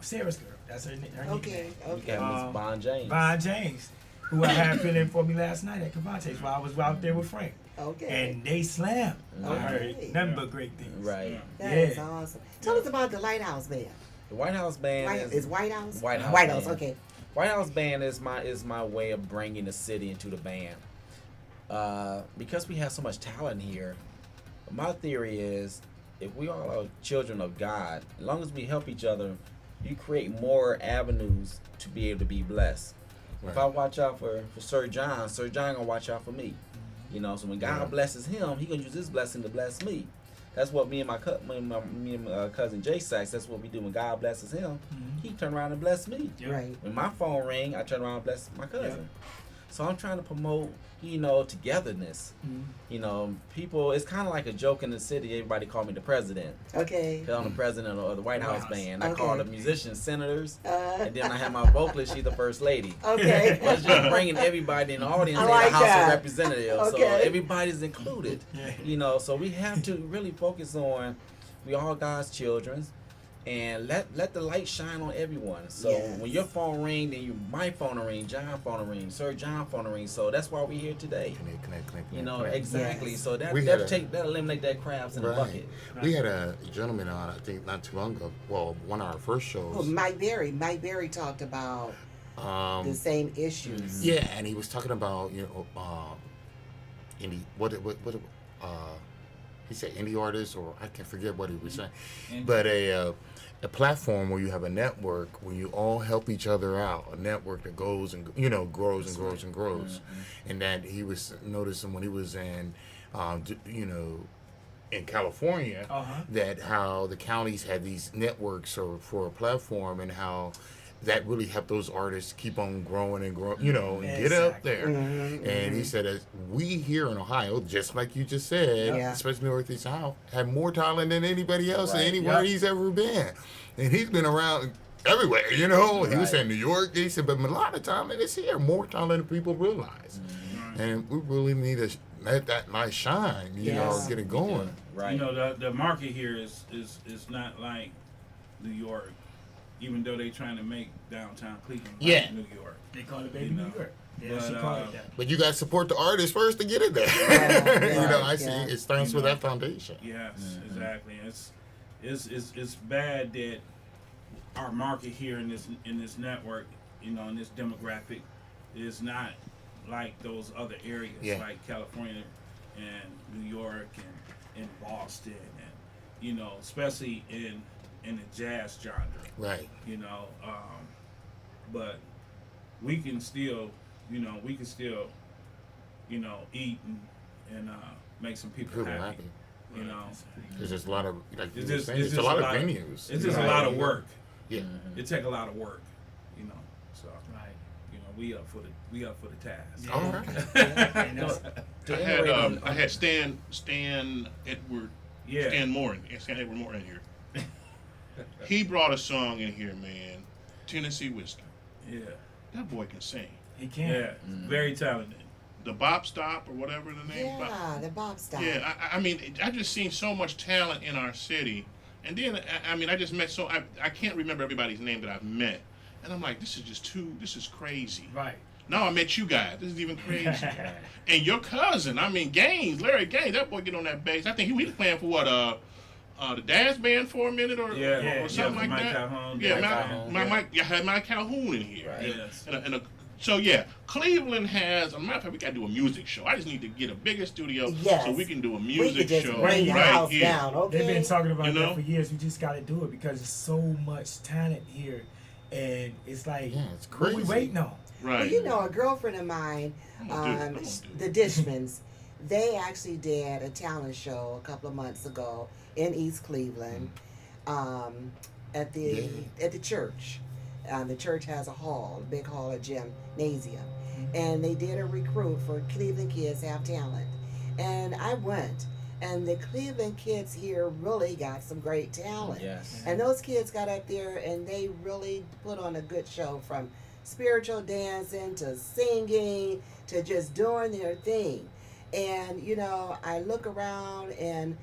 Sarah's girl. That's her nickname. Okay, You okay. got Miss Bon James. Von James, who I had fill in for me last night at Cavantes while I was out there with Frank. Okay. And they slammed. I Okay. heard nothing but great things. Right. That is yeah. awesome. Tell us about the Lighthouse Band. The White House Band Is White House? White House White House, Band. okay. White House Band is my way of bringing the city into the band. Because we have so much talent here, my theory is if we all are children of God, as long as we help each other, you create more avenues to be able to be blessed. If I watch out for Sir John gonna watch out for me. You know, so when God Yeah. blesses him, he gonna use his blessing to bless me. That's what me and my cousin Jay Sachs, that's what we do when God blesses him. He turn around and bless me. Yep. Right. When my phone ring, I turn around and bless my cousin. So I'm trying to promote, togetherness. You know, people, it's kind of like a joke in the city. Everybody call me the president. Okay. Because I'm the president of the White House Band. I call Okay. the musicians senators. Uh, And then I have my vocalist, she's the first lady. okay. But it's just bringing everybody in the audience I in like the House that. of Representatives. So Okay. everybody's included. Yeah. You know, so we have to really focus on, we all God's children. and let the light shine on everyone. So Yes. when your phone ring, then my phone will ring, John phone will ring, Sir John phone will ring. So that's why we're here today. Connect. You know, connect. exactly. Yes. So that We had that eliminate that crabs in the Right. bucket. We had a gentleman on, I think, not too long ago. Well, one of our first shows. Oh, Mike Berry talked about the same issues. Yeah, and he was talking about indie. He said indie artists, or I can forget what he was saying, but a platform where you have a network where you all help each other out, a network that goes and grows and grows and grows, and that he was noticing when he was in, in California, that how the counties had these networks for a platform, and how that really helped those artists keep on growing and growing, and get up there. And he said, as we here in Ohio, just like you just said, Yeah. especially Northeast Ohio, have more talent than anybody else Right. anywhere he's ever been. And he's been around everywhere, He was saying New York, he said, but a lot of talent is here, more talent than people realize. And we really need to let that light shine, Yes. get it going. Right. You know, the market here is not like New York, even though they trying to make downtown Cleveland like Yeah. New York. They call it Baby You know. New York. Yeah, But, she call it that. But you got to support the artist first to get it there. Yeah, I see yeah. it starts with that foundation. Yes, exactly. It's bad that our market here in this network, in this demographic, is not like those other areas like California and New York and Boston and especially in the jazz genre. Right. But we can still eat and make some people People happy. happy. It's There's a lot of, like you were just, saying, it's it's a just lot of venues. It's just a lot of work. Yeah. It take a lot of work, So Right. we up for the task. Yeah. All right. And that's, I had Stan Edward Yeah. Stan Edward Moore in here. He brought a song in here, man. Tennessee Whiskey. Yeah. That boy can sing. he can. Yeah. Very talented. The Bop Stop or whatever the name. Yeah, the Bob style. Yeah, I mean, I just seen so much talent in our city, and then I just met I can't remember everybody's name that I've met, and I'm like, this is crazy. Right. Now I met you guys. This is even crazy. And your cousin, Gaines, Larry Gaines, that boy get on that bass. I think he was playing for what the dance band for a minute or something like Mike that. Calhoun. Yeah, Mike Calhoun, I had Mike Calhoun in here. Right. Yes. So yeah, Cleveland has. A matter of fact, we gotta do a music show. I just need to get a bigger studio Yes. so we can do a We music could just show bring the right house here. down, okay? They've been talking about You know? that for years. We just got to do it because there's so much talent here, and it's like, Yeah, it's what we crazy. waiting on? Right. Well, a girlfriend of mine, I'm gonna do it. the Dishmans, they actually did a talent show a couple of months ago in East Cleveland, at the church. The church has a big hall, a gymnasium, and they did a recruit for Cleveland Kids Have Talent, and I went. And the Cleveland kids here really got some great talent. Yes. And those kids got up there and they really put on a good show, from spiritual dancing to singing to just doing their thing. And, I look around and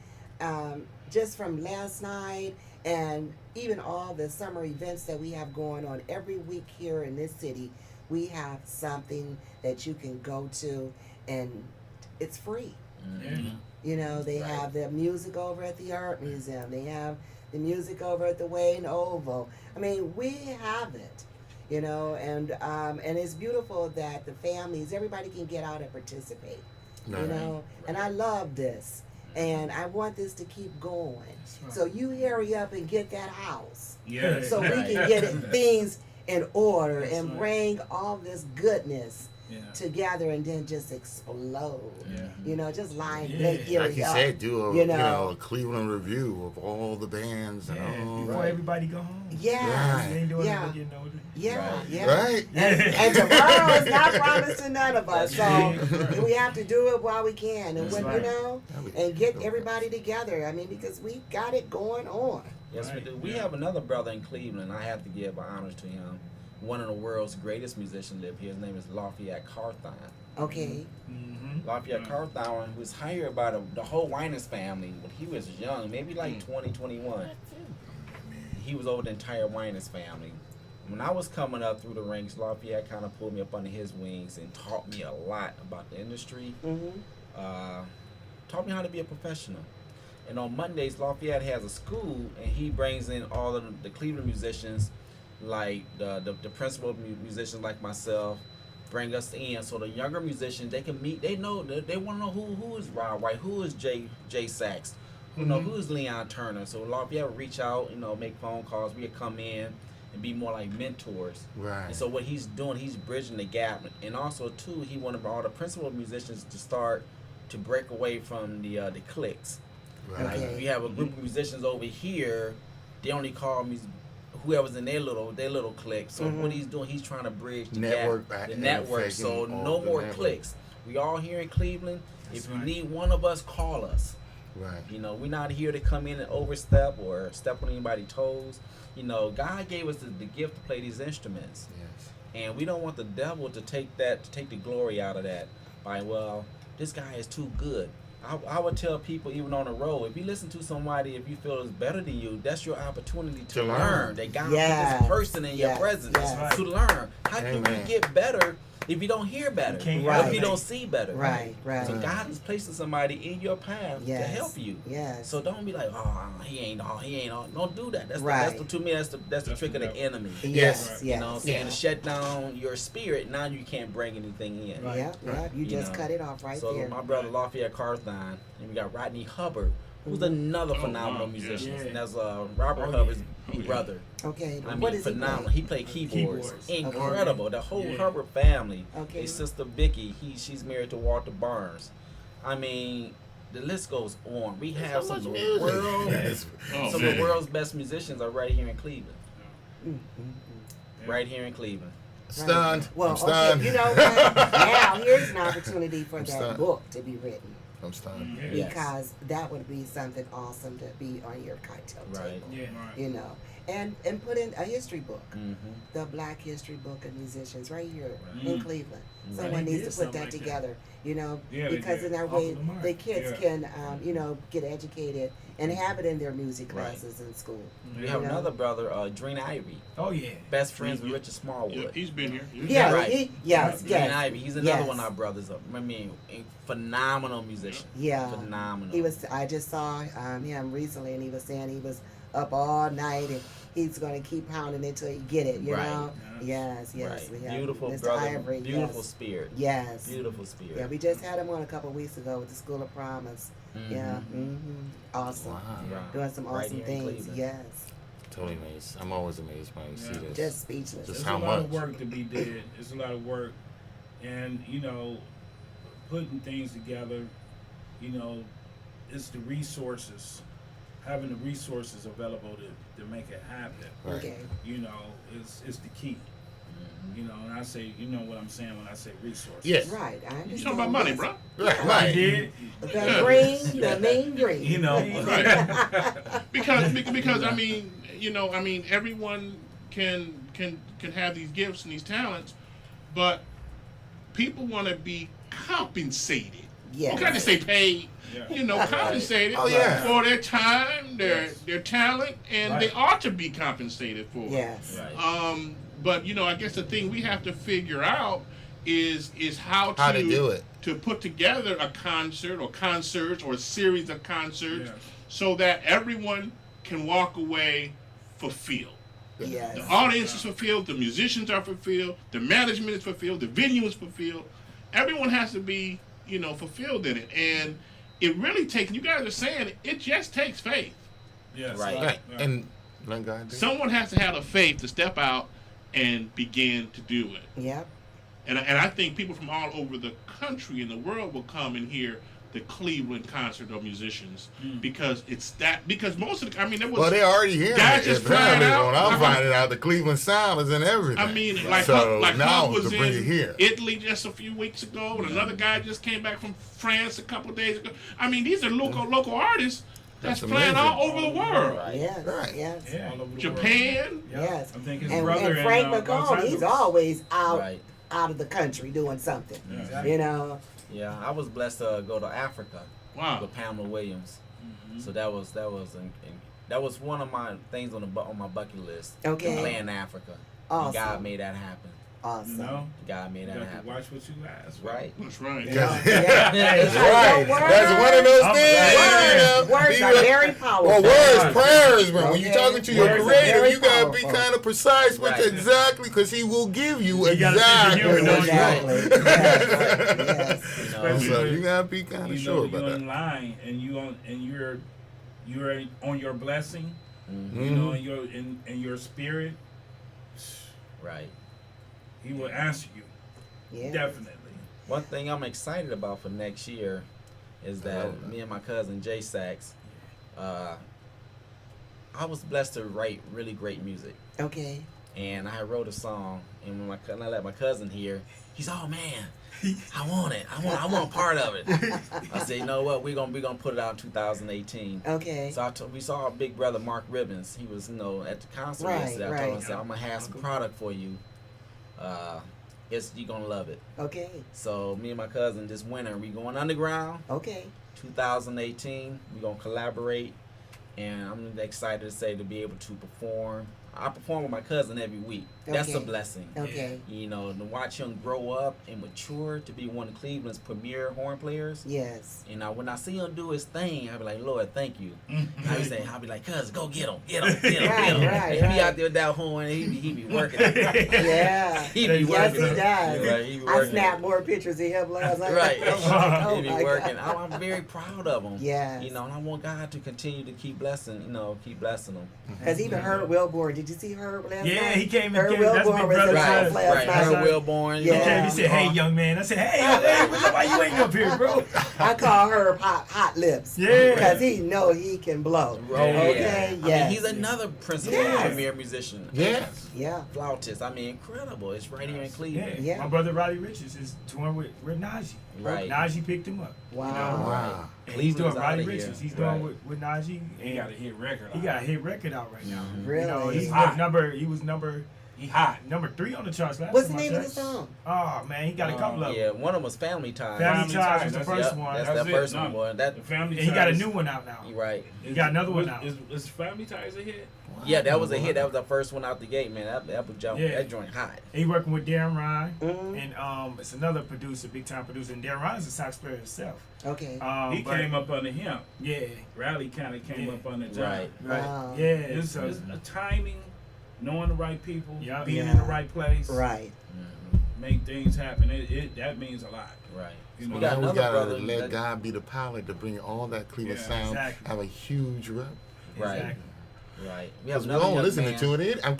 just from last night and even all the summer events that we have going on every week here in this city, we have something that you can go to and it's free. Yeah. They have the music over at the Art Museum. They have the music over at the Wayne Oval. I mean, we have it, and it's beautiful that the families, everybody can get out and participate, Right. and I love this. And I want this to keep going. right. So you hurry up and get that house Yeah. so we Right. can get things in order That's and right. bring all this goodness Yeah. together and then just explode. Yeah. Just line Yeah. Lake Erie Like you up. said, do a you know. a Cleveland review of all the bands and Yeah, all before that. everybody go home. Yeah. Right. They ain't doing Yeah. it, but you know. Yeah, Right. yeah. Right? And tomorrow is not promised to none of us, so Right. we have to do it while we can, and That's when right. and get everybody together. I mean, because we got it going on. Yes, we Right. do. We have another brother in Cleveland. I have to give honors to him. One of the world's greatest musicians live here. His name is Lafayette Carthon. Okay. Mm-hmm. Lafayette Carthon was hired by the whole Winans family when he was young, maybe like 20, 21. he was over the entire Winans family. When I was coming up through the ranks, Lafayette kind of pulled me up under his wings and taught me a lot about the industry. Taught me how to be a professional. And on Mondays, Lafayette has a school, and he brings in all of the Cleveland musicians, like the principal musicians like myself, bring us in. So the younger musicians, they can meet. They know they want to know who is Rod White, who is Jay Sachs, who is Leon Turner. So Lafayette would reach out, make phone calls. We would come in and be more like mentors. Right. And so what he's doing, he's bridging the gap, and also too, he wanted all the principal musicians to start to break away from the cliques. Right. Like if you have a group of musicians over here, they only call whoever's in their little clique. So what he's doing, he's trying to bridge the Network gap, back the and network. affecting So all no the more network. cliques. We all here in Cleveland. That's if you right. need one of us, call us. Right. We're not here to come in and overstep or step on anybody's toes. God gave us the gift to play these instruments, Yes. and we don't want the devil to take the glory out of that by, well, this guy is too good. I would tell people, even on the road, if you listen to somebody, if you feel is better than you, that's your opportunity to To learn. learn. That God Yes. put this person in your Yes. presence Yes. to learn. How can Amen. you get better if you don't hear better? You can't Or if Right. you don't see better? Right, right. So God is placing somebody in your path to Yes. help you. Yes. So don't be like, he ain't all. Don't do that. Right. To me, that's the trick of the enemy. Yes, Right. yes. To shut down your spirit. Now you can't bring anything in. Right. Yep, yep. You just cut it off right So there. my brother Lafayette Carthon, and we got Rodney Hubbard, who's another Oh, phenomenal wow. musician. Yeah. And that's Robert Hubbard's Oh, yeah. brother. Okay, I what mean, is he phenomenal. playing? He played keyboards. Keyboards. Incredible. The whole Yeah. Hubbard family. Okay. His sister Vicky, she's married to Walter Barnes. I mean, the list goes on. We have So some much of the music. world, Yes. Oh, some man. of the world's best musicians are right here in Cleveland. Yeah. Right here in Cleveland. Stunned. Well, I'm stunned. okay, you know what? Now here's an opportunity for I'm that stunned. book to be written. I'm stunned. Yeah. Yes. Because that would be something awesome to be on your cocktail Right. table. Yeah. And put in a history book, Mm-hmm. the Black History Book of Musicians, right here Right. in Cleveland. Right. Someone They needs did to put something that like that. together, Yeah, they because did. in that Off way of the mark. the kids Yeah. can, get educated and have it in their music Right. classes in school. We have You know? another brother, Dreen Ivy, Oh yeah. best friends with Yeah. Richard Smallwood. Yeah, he's been here. Yeah, right. yes, Dreen yes. Ivy, he's another Yes. one of our brothers. I mean, a phenomenal musician. Yeah. Phenomenal. I just saw him recently, and he was saying he was up all night, and he's going to keep pounding it till he get it. You Right. know? Yes, yes. right. We have Beautiful Mr. brother, Ivory. beautiful Yes. spirit. Yes. Beautiful spirit. Yeah, we just had him on a couple weeks ago with the School of Promise. Yeah. Awesome. Wow. Right. Doing some Right awesome here in things. Cleveland. Yes. Totally amazed. I'm always amazed when I see Yeah. this. Just speechless. Just There's how a lot much? of work to be did. It's a lot of work, and putting things together. It's the resources, having the resources available to make it happen. Right. Okay. Is the key. And I say, what I'm saying when I say resources. Yes. Right. I understand. You talking about money, Yes. bro? Right. I Right. did. The green, the main green. Right. because I mean everyone can have these gifts and these talents, but people want to be compensated. Yes. Okay, they say paid. Yeah. Compensated Oh, yeah. for their time, their talent, and Right. they ought to be compensated for it. Yes. Right. But I guess the thing we have to figure out is how to do it. to put together a concert or concerts or a series of concerts Yeah. so that everyone can walk away fulfilled. Yes. The audience is fulfilled, the musicians are fulfilled, the management is fulfilled, the venue is fulfilled. Everyone has to be, fulfilled in it. And it really takes, you guys are saying, it just takes faith. Yes. Right. Right. And let God do it. Someone has to have the faith to step out and begin to do it. Yep. And I think people from all over the country and the world will come and hear the Cleveland Concert of Musicians because most of there was. Well, they're already here. Guys just flying out. When I'm finding out the Cleveland Sound is in everything. I mean, like so Huck now was to bring in it here. Italy just a few weeks ago, and another guy just came back from France a couple of days ago. I mean, these are local artists that's That's playing amazing. all over the world. Right. Yes. Right. Yes. Yeah. All over the Japan. world. Yeah. Yes. I think his And brother Frank Los McComb, he's Angeles. always out Right. of the country doing something. Yeah, exactly. You know. Yeah. I was blessed to go to Africa Wow. with Pamela Williams. So that was that was one of my things on my bucket list. Okay. To play in Africa. Awesome. And God made that happen. Awesome. You know, God made you that got to happen. watch what you ask. Right. That's right. Yeah. That's right. Word. That's one of those I'm things. Words are very powerful. Well, words, prayers, man. When you're Okay. talking to your Words are creator, very you gotta be powerful. kind of precise with Right. exactly, because he will give you You gotta see the exactly. humor, what don't you you? want. Exactly. Yes. You know, Especially So when- you gotta be kind of you sure know, about you're that. in line and you're on your blessing. mhm. You know, in your spirit, Right. he will answer you. Yeah. Definitely. One thing I'm excited about for next year is I that love that. me and my cousin Jay Sachs, I was blessed to write really great music. Okay. And I wrote a song, and when I let my cousin hear, he's, oh man, I want it. I want a part of it. I said, you know what, we're gonna put it out in 2018. Okay. So we saw our big brother Mark Ribbons. He was, at the concert Right, yesterday. I told him, I right. said, I'm gonna have some product for you. You're gonna love it. Okay. So me and my cousin this winter, we going underground. Okay. 2018, we're gonna collaborate, and I'm excited to say to be able to perform. I perform with my cousin every week. That's a Okay. blessing. Okay. You know, to watch him grow up and mature to be one of Cleveland's premier horn players. Yes. And when I see him do his thing, I be like, Lord, thank you. Mm-hmm. I be like, cuz, go get him. Right, And he right. be out there with that horn, and he be working. Yeah. He be Yes, working. he does. Right, he be I working. snapped more pictures of him last night. Right. Oh He be my working. God. I'm very proud of him. Yes. You know, and I want God to continue to keep blessing him. Because even Herb Wilborn, did you see Herb last night? Yeah, he came. Herb That's Wilborn big was in brother. the house Right, last right. night. Herb Wilborn. Yeah. He came. He said, "Hey, young man." I said, "Hey, why you ain't up here, bro?" I call Herb hot lips. Yeah. Because he know he can blow. Oh, Okay, yeah. yes. He's another principal Yes. premier musician. Yes. Yeah. Flautist. Incredible. It's right here in Cleveland. Yeah. Yeah. My brother Roddy Richards is touring with Najee. Right. Najee picked him up. Wow. Wow. And he's Cleveland doing is Roddy outta here. Richards. He's Right. doing with Najee. He got a hit record. He got a hit record out right now. Really? You know, He's hot. He was number He hot. number 3 on the charts last What's the time I name of the checked. song? Oh man, he got a couple of Yeah, them. one of them was Family Ties. Family Ties was the That's- first Yep, one. That's That's that it. first No. one, boy. That The Family And he got a Ties- new one out now. you right. He got another one out. Is Family Ties a hit? Yeah, that was a hit. That was the first one out the gate, man. That was jump. Yeah. That joint hot. He working with Darren Ryan, Mhm. and it's another producer, big time producer, and Darren Ryan's a sax player himself. Okay. He But- came up under him. Yeah, Rally kind of came Yeah. up under John. Right. right. Wow. Yeah, It's, so it's a timing, knowing the right people, Yeah. being Yeah. in the right place, Right. make things happen. That means a lot. Right. You know, We got Now we another gotta brother let that- God be the pilot to bring all that Cleveland Yeah, sound, exactly. have a huge rep. Right. Exactly. Right. We have Because we another all young listening man. to it. I'm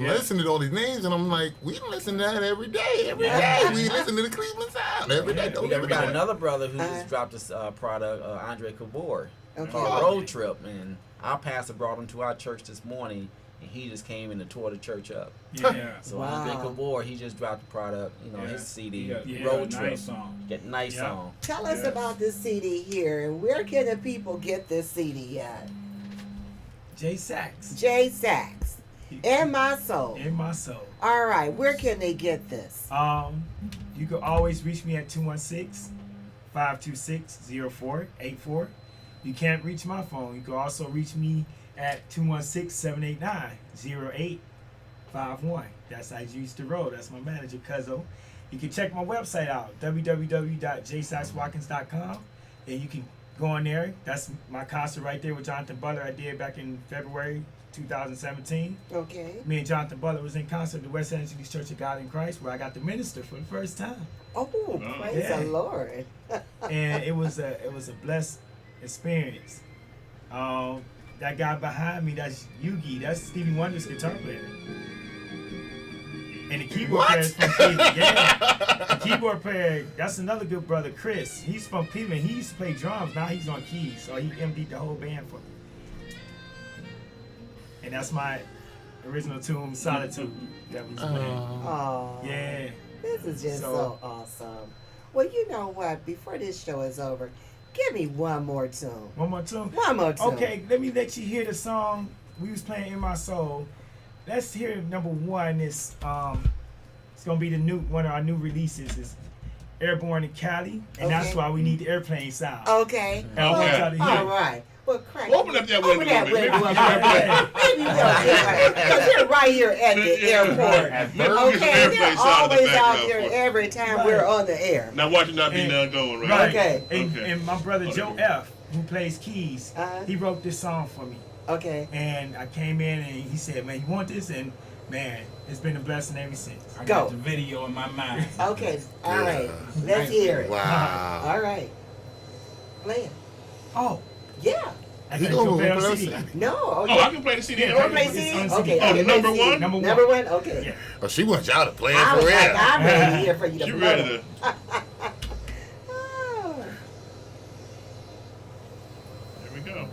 Yeah. listening to all these names, and I'm like, we listen to that every day. Every day we listen to the Cleveland sound every day. Don't We get me got wrong. another brother who Uh-huh. just dropped his product, Andre Kabor, Okay. called Road Trip, and our pastor brought him to our church this morning, and he just came in and tore the church up. Yeah. So Wow. Andre Kabor, he just dropped the product, Yeah. his CD, He got- he Road got a Trip. nice song. Get nice Yeah. song. Tell us Yeah. about this CD here, and where can the people get this CD at? Jay Sachs. Jay Sachs, In My Soul. In My Soul. All right, where can they get this? You can always reach me at 216-526-0484. You can't reach my phone. You can also reach me at 216-789-0851. That's I used to roll. That's my manager, Cuzzo. You can check my website out, www.jsaxwatkins.com, and you can go on there. That's my concert right there with Jonathan Butler I did back in February 2017. Okay. Me and Jonathan Butler was in concert at the West Angeles Church of God in Christ, where I got to minister for the first time, Oh, praise Yeah. the Lord. and it was a blessed experience. That guy behind me, that's Yugi, that's Stevie Wonder's guitar player, and the keyboard player is from Cleveland. Yeah, the keyboard player, that's another good brother, Chris. He's from Cleveland. He used to play drums. Now he's on keys, so he MD'd the whole band for me. And that's my original tune, Solitude, that was playing. Oh, Yeah. this is just so So- awesome. Well, you know what? Before this show is over, give me one more tune. One more tune. One more tune. Okay, let me let you hear the song we was playing In My Soul. Let's hear number one. It's gonna be one of our new releases. Is Airborne in Cali, and that's Okay. why we need the airplane sound. Okay. And I want y'all to hear All it. right. Well, crack. Open up that window Open that a little bit. window up. Maybe we'll because they're right here at the airport. Maybe we get some Okay, airplane they're sound in the always out background there for it. every time Right. we're on the air. Now watch it not be And- none going, right? Right. Okay. And, and my brother Oh, Joe there we F, who plays keys, Uh-huh. he wrote this song for me. Okay. And I came in and he said, man, you want this? And man, it's been a blessing ever since. I Go. got the video in my mind. Okay. All right. Yeah. Let's hear it. Wow. All right. Play it. Oh, Yeah. I He think gonna you'll play on play CD. CD. No. Oh, Okay. I can play the CD. Yeah, You want to right? play It's CD? on Okay. CD. Oh, okay, number play CD. one? Number one. Number one? Okay. Yeah. Oh, she wants y'all to play it I for was real. like, I'm ready here for you to You play ready it. to? Oh. There we go.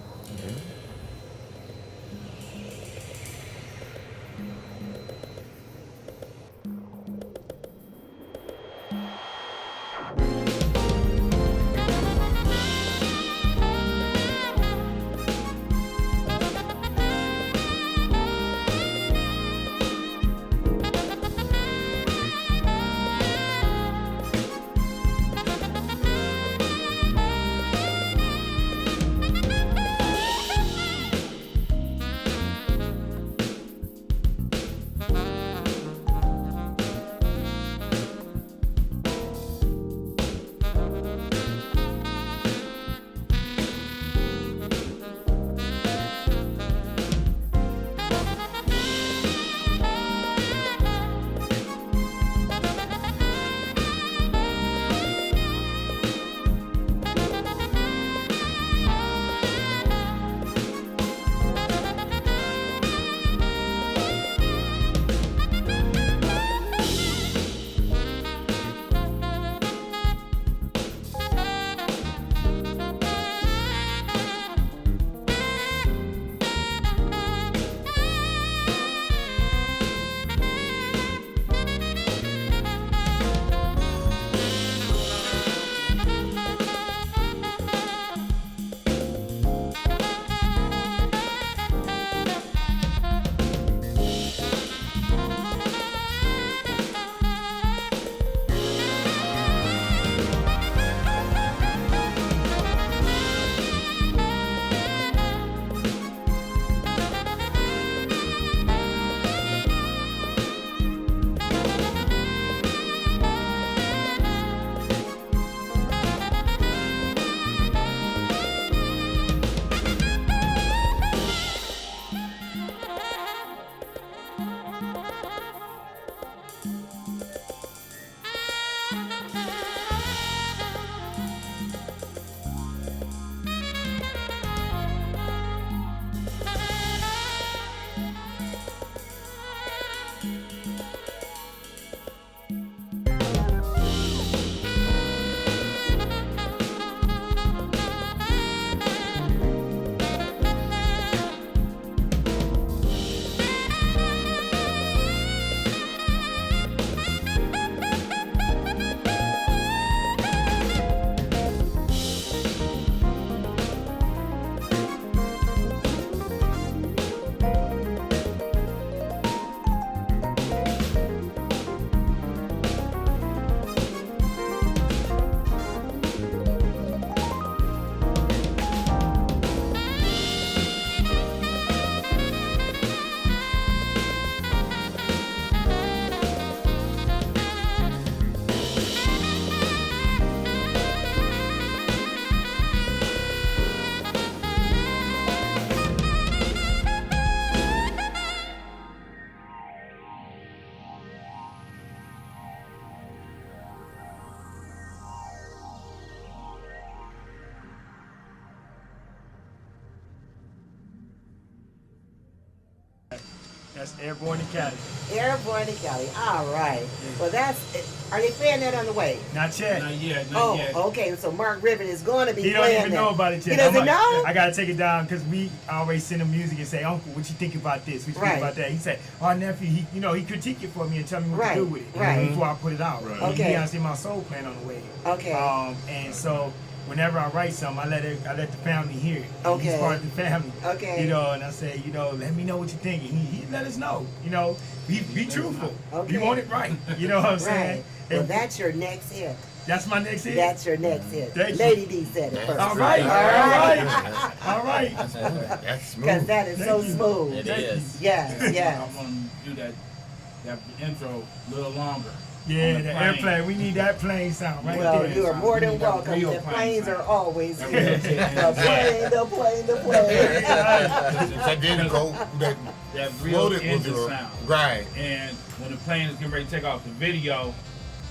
That's Airborne Academy. Airborne Academy. All right. Well, are they playing that on the way? Not yet. Not yet. Not Oh, yet. okay. So Mark Ribbon is going to be He don't playing even that. know about it yet. He doesn't I'm like, know? I gotta take it down because we always send him music and say, Uncle, what you think about this? What you think Right. about that? He said, oh, nephew, he critique it for me and tell me what Right, to do with it right. before I put it out. Right. And Okay. He honestly my soul playing on the way. Okay. And so whenever I write something, I let the family hear it. And Okay. He's part of the family. Okay. And I say, let me know what you think. And he let us know. Be truthful. Okay. We want it right. You know what I'm saying? Right. Well, And- that's your next hit. That's my next hit. That's your next hit. Thank you. Lady D said it first. All right. All All right. right. All right. That's smooth. Because that is so Thank you. smooth. It Thank is. Yes, I'm yes. gonna do that intro a little longer. Yeah, On the plane. airplane. We need that plane sound right Well, there. you are more than We need that welcome. real The plane planes sound. are always That here. real The plane. plane, the plane. That didn't go. That That real floated was engine the sound. right. And when the plane is getting ready to take off the video,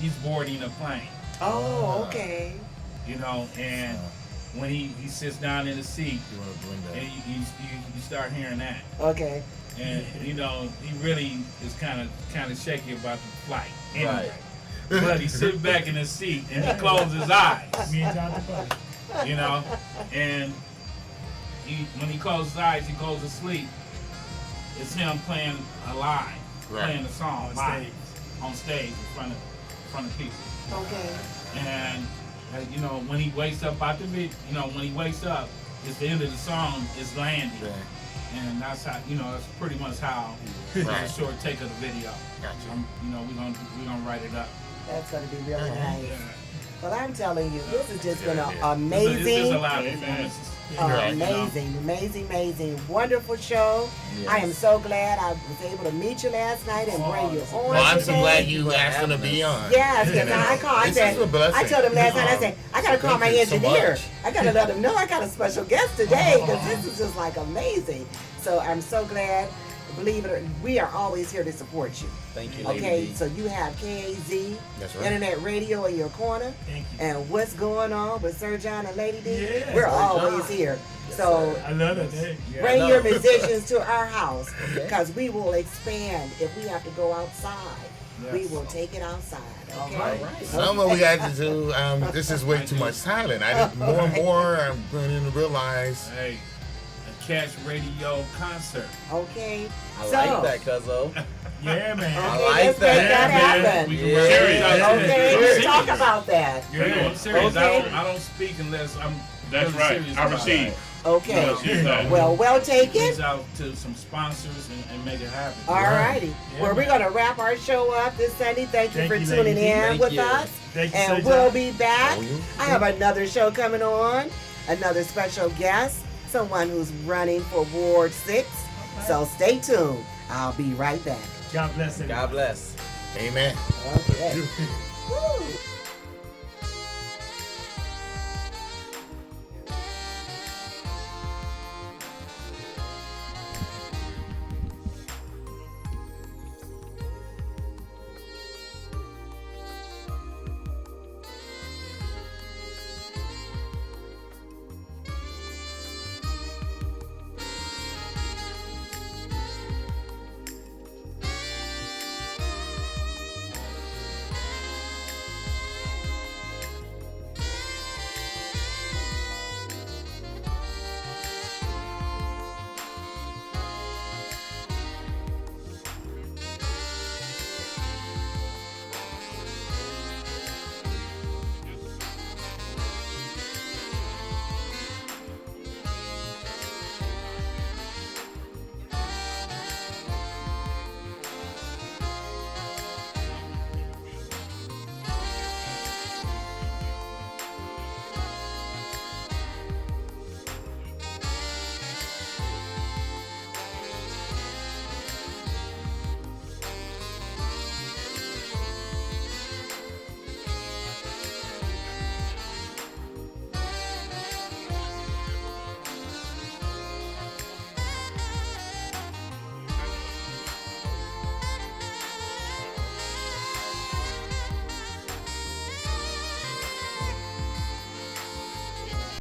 he's boarding a plane. Oh, okay. You know, and when he sits down in the seat, You want to blend and that? you start hearing that, Okay. and you know he really is kind of shaky about the flight. Anyway. Right. But he sits back in his seat and he closes his eyes, Me and Jonathan Buddy. you know, and when he closes his eyes, he goes to sleep. It's him playing live, Right. playing the song On live stage. on stage in front of people. Okay. And you know, when he wakes up out the video, you know, when he wakes up, it's the end of the song is landing, Right. and that's how, you know, that's pretty much how Right. it's a short take of the video. Gotcha. You know, we're gonna write it up. That's going to be really nice. Yeah. Well, I'm telling you, this has just been an Yeah. It's amazing, a lot of performances. Right. amazing, wonderful show. Yes. I am so glad I was able to meet you last night and bring you on Well, I'm so today. glad you asked him to be on. Yes, because I called. I This said, is a blessing. I told him last night. I said, I gotta call my Thank you so engineer. much. I gotta let him know I got a special guest today because this is just like amazing. So I'm so glad. Believe it or we are always here to support you. Thank you, Lady Okay, D. so you have KAZ That's right. Internet Radio in your corner. Thank you. And what's going on with Sir John and Lady D? Yeah, We're Sir always John. here. Yes, So sir. I love it. Hey. Yeah, bring I your know. musicians to our house Okay. because we will expand if we have to go outside. We Yes. will take it outside. Okay. All right. Some of we got to do. This is way too much silent. I did more and more. I'm beginning to realize. Hey, a Catch Radio concert. Okay. I So, like that, cuzzo. Yeah, man. Okay, like let's that. make that Yeah, man. happen. We can Yeah. work it out. Okay, I'm let's serious. talk about that. You know, I'm serious. Okay. I don't speak unless I'm. That's really right. serious I about receive. it. Okay. Yeah. Well taken. Reach out to some sponsors and make it happen. Alrighty. Yeah, Well, we're man. gonna wrap our show up this Sunday. Thank you Thank for you, tuning Lady D. in Thank with you. us. Thank you, And Sir we'll John. be back. Oh, you? I have another show coming on, another special guest, someone who's running for Ward 6. So stay tuned. I'll be right back. God bless everybody. God bless. Amen. Okay. Woo.